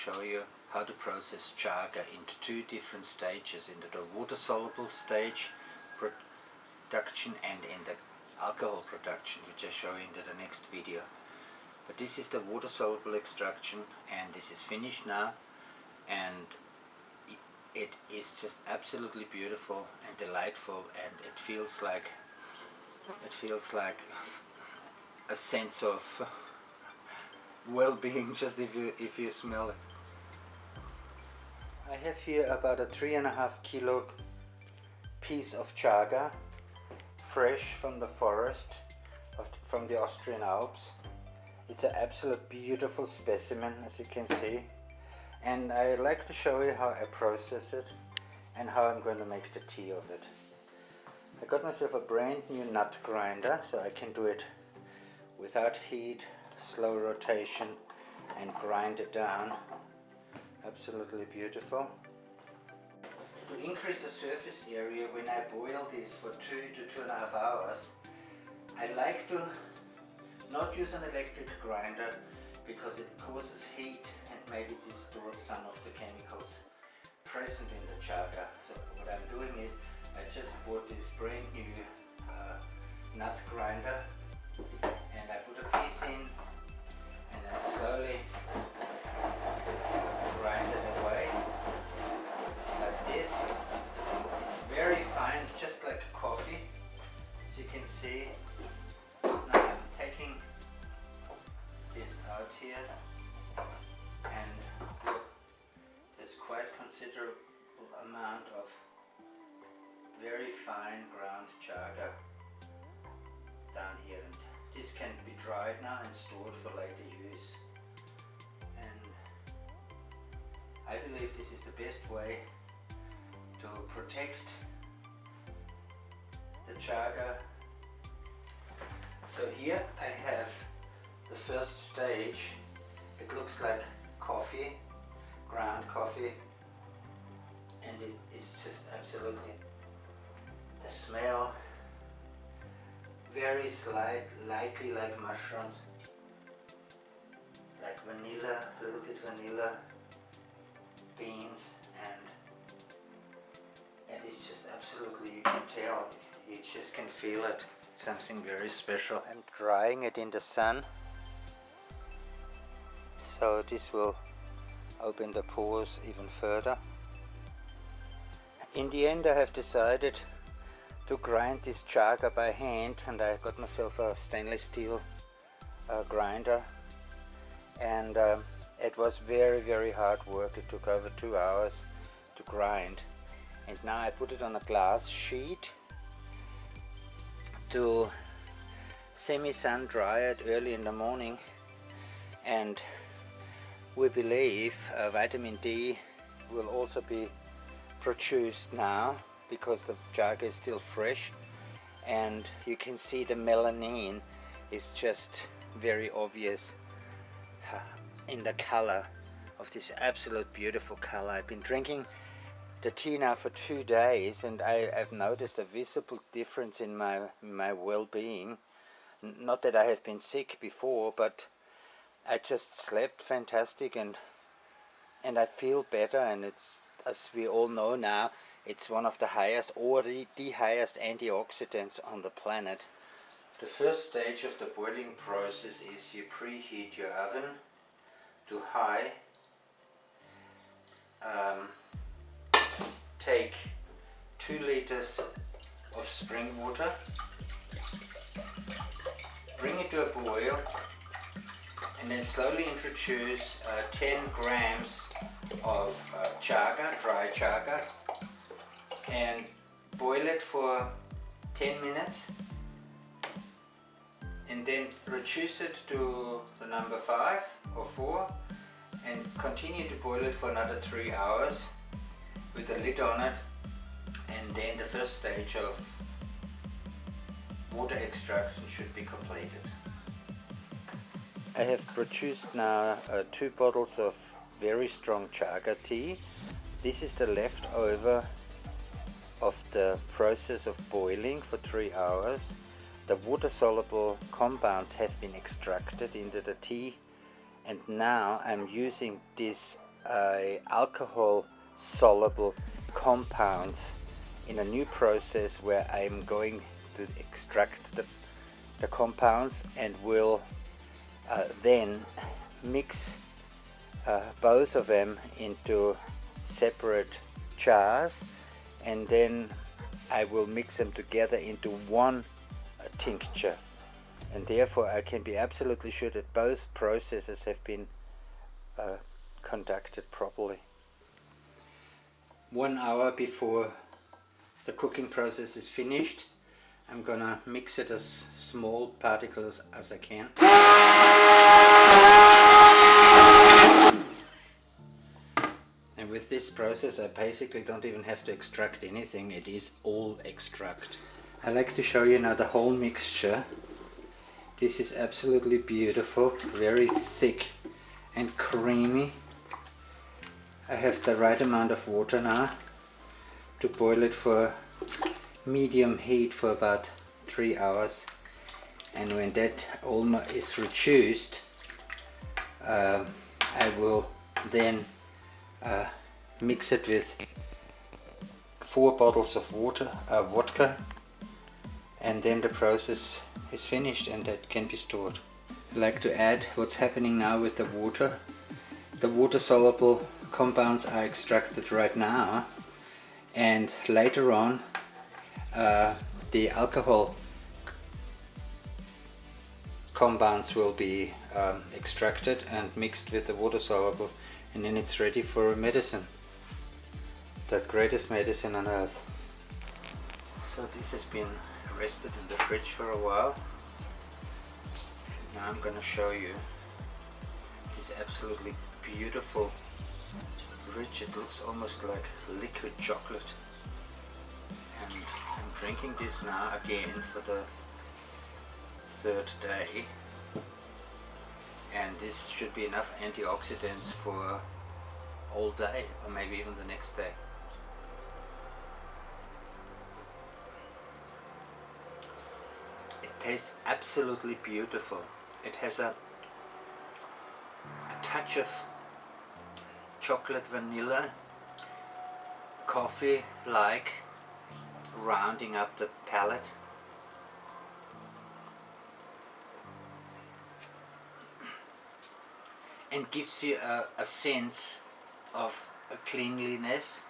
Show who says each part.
Speaker 1: show you how to process chaga into two different stages, into the water soluble stage production and in the alcohol production, which I show you in the next video. But this is the water soluble extraction, and this is finished now, and it is just absolutely beautiful and delightful, and it feels like a sense of well-being just if you smell it. I have here about a 3.5 kilo piece of chaga, fresh from the forest, from the Austrian Alps. It's an absolute beautiful specimen, as you can see, and I like to show you how I process it and how I'm going to make the tea of it. I got myself a brand new nut grinder, so I can do it without heat, slow rotation, and grind it down. Absolutely beautiful. To increase the surface area, when I boil this for 2 to 2.5 hours, I like to not use an electric grinder because it causes heat and maybe distorts some of the chemicals present in the chaga. So what I'm doing is I just bought this brand new nut grinder, and I put a piece in and then slowly grind it away like this. It's very fine, just like coffee, as you can see. Now I'm taking this out here, and look, there's quite considerable amount of very fine ground chaga down here, and this can be dried now and stored for later use. And I believe this is the best way to protect the chaga. So here I have the first stage. It looks like coffee, ground coffee, and it is just absolutely, the smell very lightly like mushrooms, like vanilla, a little bit vanilla, beans, and it's just absolutely, you can tell, you just can feel it. It's something very special. I'm drying it in the sun, so this will open the pores even further. In the end, I have decided to grind this chaga by hand, and I got myself a stainless steel grinder, and it was very hard work. It took over 2 hours to grind, and now I put it on a glass sheet to semi-sun dry it early in the morning, and we believe vitamin D will also be produced now, because the chaga is still fresh, and you can see the melanin is just very obvious in the color of this absolute beautiful color. I've been drinking the tea now for 2 days, and I've noticed a visible difference in my well-being. Not that I have been sick before, but I just slept fantastic, and I feel better, and it's, as we all know now, it's one of the highest, or the highest antioxidants on the planet. The first stage of the boiling process is you preheat your oven to high. Take 2 liters of spring water, bring it to a boil, and then slowly introduce 10 grams of chaga, dry chaga, and boil it for 10 minutes, and then reduce it to the number 5 or 4, and continue to boil it for another 3 hours with a lid on it, and then the first stage of water extraction should be completed. I have produced now 2 bottles of very strong chaga tea. This is the leftover of the process of boiling for 3 hours. The water-soluble compounds have been extracted into the tea, and now I'm using this alcohol soluble compounds in a new process where I'm going to extract the compounds, and will then mix both of them into separate jars, and then I will mix them together into one tincture, and therefore I can be absolutely sure that both processes have been conducted properly. 1 hour before the cooking process is finished, I'm gonna mix it as small particles as I can. And with this process I basically don't even have to extract anything, it is all extract. I like to show you now the whole mixture. This is absolutely beautiful, very thick and creamy. I have the right amount of water now to boil it for medium heat for about 3 hours, and when that almost is reduced, I will then mix it with 4 bottles of vodka, and then the process is finished and that can be stored. I like to add what's happening now with the water. The water soluble compounds are extracted right now, and later on the alcohol compounds will be extracted and mixed with the water soluble, and then it's ready for medicine, the greatest medicine on earth. So this has been rested in the fridge for a while. Now I'm going to show you this absolutely beautiful, rich, it looks almost like liquid chocolate, and I'm drinking this now again for the 3rd day, and this should be enough antioxidants for all day, or maybe even the next day. It tastes absolutely beautiful. It has a touch of chocolate, vanilla, coffee like, rounding up the palate. And gives you a sense of a cleanliness